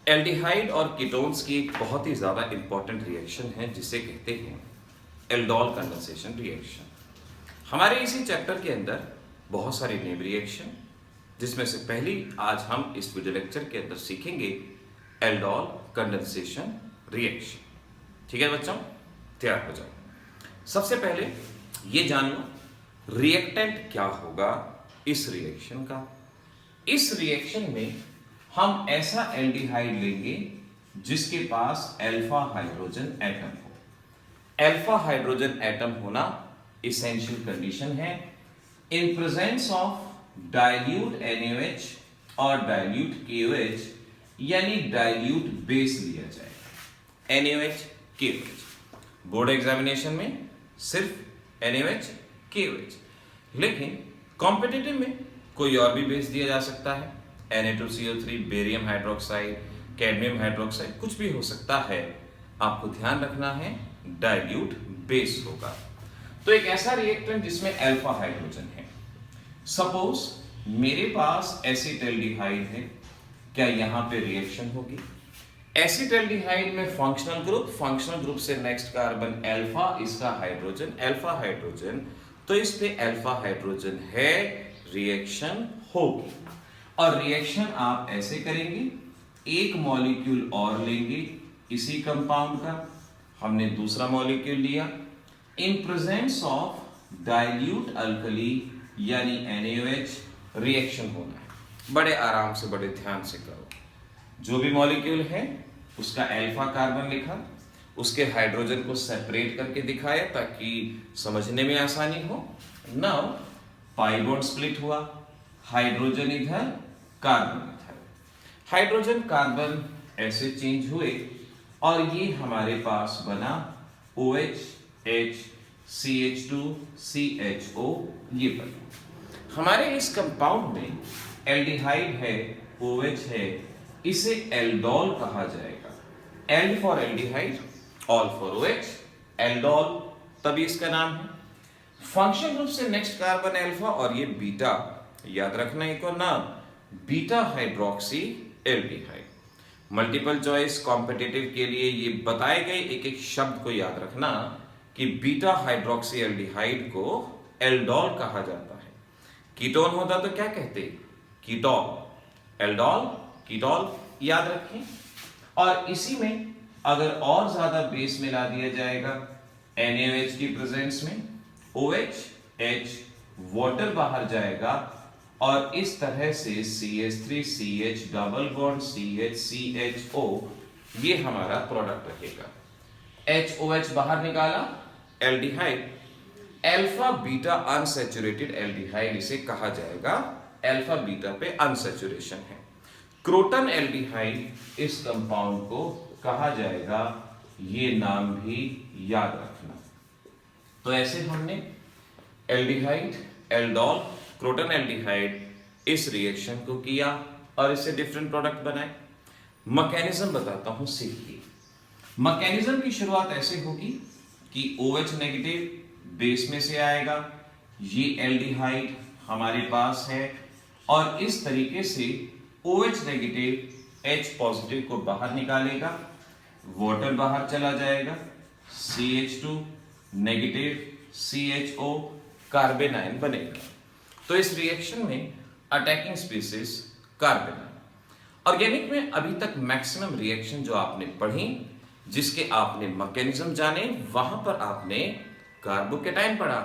Aldehyde और ketones की एक बहुत ही ज़्यादा इंपॉर्टेंट रिएक्शन है जिसे कहते हैं एल्डोल कंडेंसेशन रिएक्शन। हमारे इसी चैप्टर के अंदर बहुत सारी नेम रिएक्शन, जिसमें से पहली आज हम इस वीडियो लेक्चर के अंदर सीखेंगे एल्डोल कंडेंसेशन रिएक्शन। ठीक है बच्चों, तैयार हो जाओ। सबसे पहले ये जान लो रिएक्टेंट क्या होगा इस रिएक्शन का। इस रिएक्शन में हम ऐसा एल्डिहाइड लेंगे जिसके पास अल्फा हाइड्रोजन एटम हो। अल्फा हाइड्रोजन एटम होना इसेंशियल कंडीशन है in presence of dilute NaOH और डाइल्यूट KOH, यानी डाइल्यूट बेस लिया जाएगा NaOH KOH। बोर्ड एग्जामिनेशन में सिर्फ NaOH KOH, लेकिन कॉम्पिटिटिव में कोई और भी बेस दिया जा सकता है, Na2CO3, barium hydroxide, cadmium hydroxide, कुछ भी हो सकता है। आपको ध्यान रखना है डाइल्यूट बेस होगा। तो एक ऐसा रिएक्टेंट जिसमें अल्फा हाइड्रोजन है, सपोज मेरे पास एसिटाल्डिहाइड है, क्या यहां पे रिएक्शन होगी? एसिटाल्डिहाइड में फंक्शनल ग्रुप से नेक्स्ट कार्बन अल्फा, इसका हाइड्रोजन अल्फा हाइड्रोजन, तो इस पे अल्फा हाइड्रोजन है, रिएक्शन होगी। और रिएक्शन आप ऐसे करेंगे, एक मॉलिक्यूल और लेंगे इसी कंपाउंड का, हमने दूसरा मॉलिक्यूल लिया, in presence of dilute alkali यानी NaOH रिएक्शन होना है। बड़े आराम से, बड़े ध्यान से करो। जो भी मॉलिक्यूल है उसका अल्फा कार्बन लिखा, उसके हाइड्रोजन को सेपरेट करके दिखाया ताकि समझने में आसानी हो। नाउ पाई बॉन्ड स्प्लिट हुआ, हाइड्रोजन इधर, कार्बन इधर, हाइड्रोजन कार्बन ऐसे चेंज हुए और ये हमारे पास बना OH H CH2 CHO, ये बना। हमारे इस कंपाउंड में एल्डिहाइड है, OH है, इसे एल्डोल कहा जाएगा। Ald for aldehyde, ol for OH, aldol, तभी इसका नाम है। फंक्शन ग्रुप से नेक्स्ट कार्बन अल्फा और ये बीटा, याद रखना एक और नाम, beta hydroxy aldehyde. Multiple choice competitive के लिए ये बताए गए एक एक शब्द को याद रखना कि बीटा हाइड्रोक्सी एल्डिहाइड को एल्डोल कहा जाता है। कीटोन होता तो क्या कहते? कीटोल। एल्डोल, कीटोल, याद रखें। और इसी में अगर और ज्यादा बेस मिला दिया जाएगा NaOH की प्रेजेंस में, OH H वाटर बाहर जाएगा और इस तरह से CH3 CH double bond CH CHO, ये हमारा प्रोडक्ट रहेगा। HOH बाहर निकाला, aldehyde, alpha beta unsaturated aldehyde इसे कहा जाएगा। अल्फा बीटा पे अनसैचुरेशन है। क्रोटन एल्डिहाइड इस कंपाउंड को कहा जाएगा, ये नाम भी याद रखना। तो ऐसे हमने एल्डिहाइड, एल्डोल, क्रोटन एल्डिहाइड इस रिएक्शन को किया और इससे डिफरेंट प्रोडक्ट बनाए। मैकेनिज्म बताता हूं, सीखिए। मैकेनिज्म की शुरुआत ऐसे होगी कि OH नेगेटिव बेस में से आएगा, ये एल्डिहाइड हमारे पास है और इस तरीके से OH नेगेटिव H पॉजिटिव को बाहर निकालेगा, वाटर बाहर चला जाएगा, CH2 negative CHO, carbon ion बनेगा। तो इस रिएक्शन में attacking species carbon ion. Organic में अभी तक मैक्सिमम रिएक्शन जो आपने पढ़ी, जिसके आपने मैकेनिज्म जाने, वहां पर आपने कार्बोकेटाइन पढ़ा,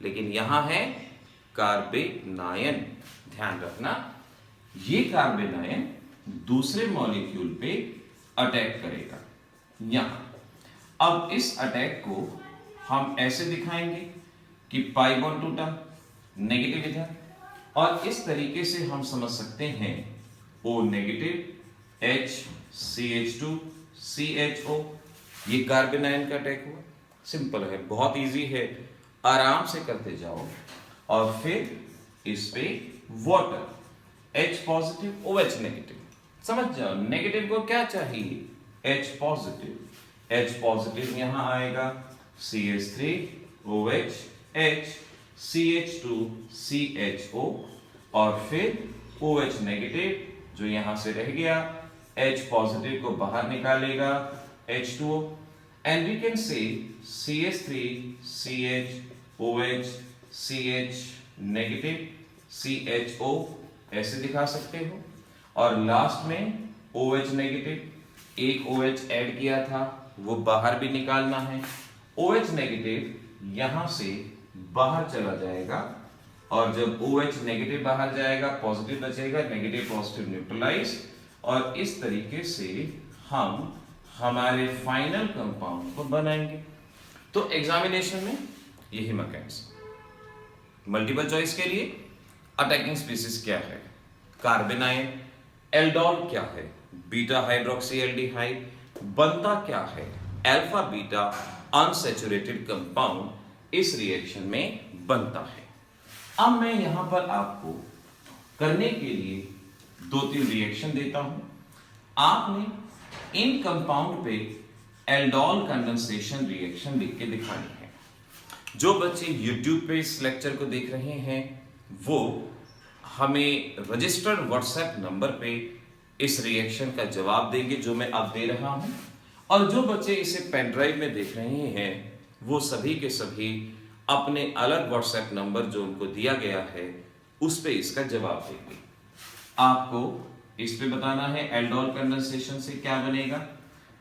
लेकिन यहां है कार्बेनायन। ध्यान रखना, ये कार्बेनायन दूसरे मॉलिक्यूल पे अटैक करेगा यहां। अब इस अटैक को हम ऐसे दिखाएंगे कि पाई बॉन्ड टूटा, नेगेटिव इधर, और इस तरीके से हम समझ सकते हैं O negative H CH2 CHO, ये कार्बन आयन का अटैक हुआ। सिंपल है, बहुत इजी है, आराम से करते जाओ। और फिर इस पे water, H positive OH negative, समझ जाओ। नेगेटिव को क्या चाहिए? H पॉजिटिव यहां आएगा, CH3 OH H CH2 CHO, और फिर OH नेगेटिव जो यहां से रह गया, H पॉजिटिव को बाहर निकालेगा, H2O, and we can say CH3 CH OH CH negative CHO ऐसे दिखा सकते हो, और लास्ट में OH नेगेटिव, एक OH ऐड किया था वो बाहर भी निकालना है, OH नेगेटिव यहां से बाहर चला जाएगा, और जब OH नेगेटिव बाहर जाएगा पॉजिटिव बचेगा, नेगेटिव पॉजिटिव न्यूट्रलाइज, और इस तरीके से हम हमारे फाइनल कंपाउंड को बनाएंगे। तो एग्जामिनेशन में यही मैकेनिज्म। मल्टीपल चॉइस के लिए अटैकिंग स्पीसीज क्या है, कार्बेनाइल, एल्डोल क्या है, बीटा हाइड्रोक्सी एल्डिहाइड, बनता क्या है, अल्फा बीटा अनसैचुरेटेड कंपाउंड इस रिएक्शन में बनता है। अब मैं यहां पर आपको करने के लिए 2-3 रिएक्शन देता हूं। आपने इन कंपाउंड पे एल्डोल कंडेंसेशन रिएक्शन लिख के दिखानी है। जो बच्चे YouTube पे इस लेक्चर को देख रहे हैं वो हमें रजिस्टर्ड व्हाट्सएप नंबर पे इस रिएक्शन का जवाब देंगे जो मैं अब दे रहा हूं, और जो बच्चे इसे पेन ड्राइव में देख रहे हैं वो सभी के सभी अपने अलग व्हाट्सएप नंबर जो उनको दिया गया है उस पे इसका जवाब देंगे। आपको इस पे बताना है एल्डोल कंडेंसेशन से क्या बनेगा,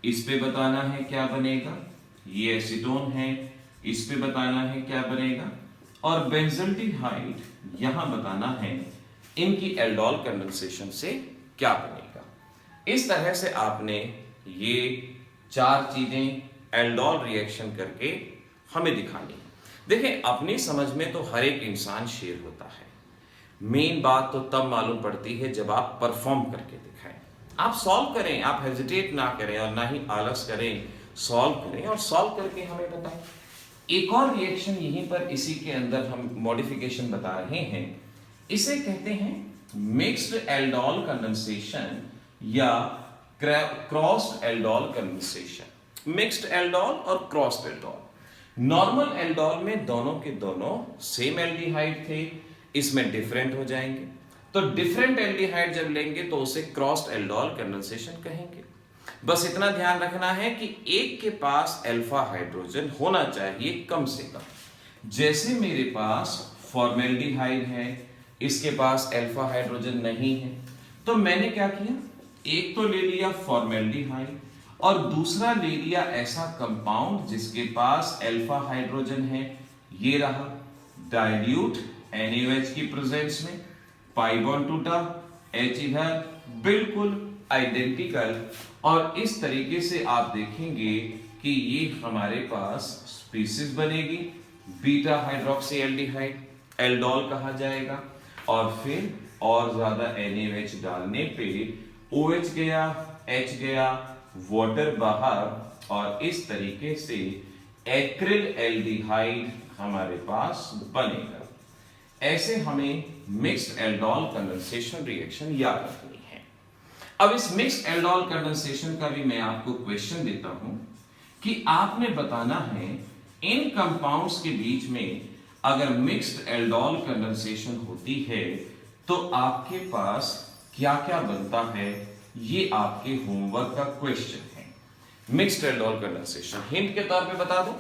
इस पे बताना है क्या बनेगा, ये एसीटोन है, इस पे बताना है क्या बनेगा, और बेंजल्डिहाइड यहां बताना है इनकी एल्डोल कंडेंसेशन से क्या बनेगा। इस तरह से आपने ये 4 चीजें एल्डोल रिएक्शन करके हमें दिखानी है। देखिए अपनी समझ में तो हर एक इंसान शेर होता है, मेन बात तो तब मालूम पड़ती है जब आप परफॉर्म करके दिखाएं। आप सॉल्व करें, आप हेजिटेट ना करें और ना ही आलस करें, सॉल्व करें और सॉल्व करके हमें बताएं। एक और रिएक्शन यहीं पर इसी के अंदर हम मॉडिफिकेशन बता रहे हैं, इसे कहते हैं मिक्स्ड एल्डोल कंडेंसेशन या crossed aldol condensation. Mixed aldol और क्रॉस्ड एल्डोल। नॉर्मल एल्डोल में दोनों के दोनों सेम एल्डिहाइड थे, इसमें डिफरेंट हो जाएंगे, तो डिफरेंट एल्डिहाइड जब लेंगे तो उसे क्रॉस्ड एल्डोल कंडेंसेशन कहेंगे। बस इतना ध्यान रखना है कि एक के पास अल्फा हाइड्रोजन होना चाहिए कम से कम। जैसे मेरे पास फॉर्मेल्डिहाइड है, इसके पास अल्फा हाइड्रोजन नहीं है, तो मैंने क्या किया, एक तो ले लिया फॉर्मेल्डिहाइड और दूसरा ले लिया ऐसा कंपाउंड जिसके पास अल्फा हाइड्रोजन है, ये रहा डाइल्यूट NaOH की प्रेजेंस में, पाई बॉन्ड टूटा, H इधर, बिल्कुल आइडेंटिकल, और इस तरीके से आप देखेंगे कि ये हमारे पास स्पीसीज बनेगी, बीटा हाइड्रोक्सी एल्डिहाइड, एल्डोल कहा जाएगा, और फिर और ज्यादा NaOH डालने पे OH गया, H गया, वाटर बाहर, और इस तरीके से एक्रिल एल्डिहाइड हमारे पास बनेगा। ऐसे हमें मिक्स्ड एल्डोल कंडेंसेशन रिएक्शन याद रखनी है। अब इस मिक्स्ड एल्डोल कंडेंसेशन का भी मैं आपको क्वेश्चन देता हूं कि आपने बताना है इन कंपाउंड्स के बीच में अगर मिक्स्ड एल्डोल कंडेंसेशन होती है तो आपके पास क्या क्या बनता है, ये आपके होमवर्क का क्वेश्चन है। मिक्स्ड एल्डोल कंडेंसेशन हिंट के तौर पे बता दूं,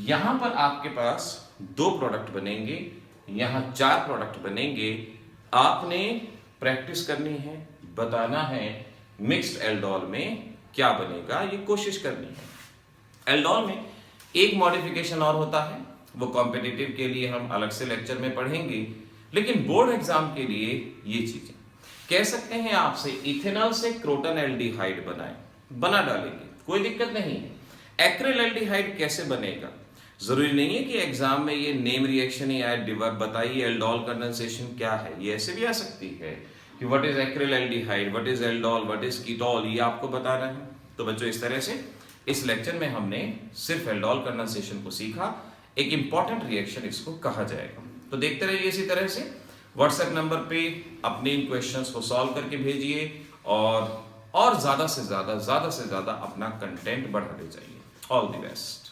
यहां पर आपके पास 2 प्रोडक्ट बनेंगे, यहां 4 प्रोडक्ट बनेंगे। आपने प्रैक्टिस करनी है, बताना है मिक्स्ड एल्डोल में क्या बनेगा, ये कोशिश करनी है। एल्डोल में एक मॉडिफिकेशन और होता है, वो कॉम्पिटिटिव के लिए हम अलग से लेक्चर में पढ़ेंगे, लेकिन बोर्ड एग्जाम के लिए ये चीजें कह सकते हैं आपसे इथेनॉल से क्रोटन एल्डिहाइड बना डालेंगे, कोई दिक्कत नहीं है। एक्रिल एल्डिहाइड कैसे बनेगा, जरूरी नहीं है कि एग्जाम में ये नेम रिएक्शन ही आए, बताइए एल्डोल कंडेंसेशन क्या है, ये ऐसे भी आ सकती है कि what is acryl aldehyde, what is aldol, what is ketol, ये आपको बताना है। तो बच्चों इस तरह से इस लेक्चर में हमने सिर्फ एल्डोल कंडेंसेशन को सीखा, एक इंपॉर्टेंट रिएक्शन इसको कहा जाएगा। तो देखते रहिए इसी तरह से, व्हाट्सएप नंबर पे अपने इन क्वेश्चंस को सॉल्व करके भेजिए और ज्यादा से ज्यादा अपना कंटेंट बढ़ाते जाइए। All the best.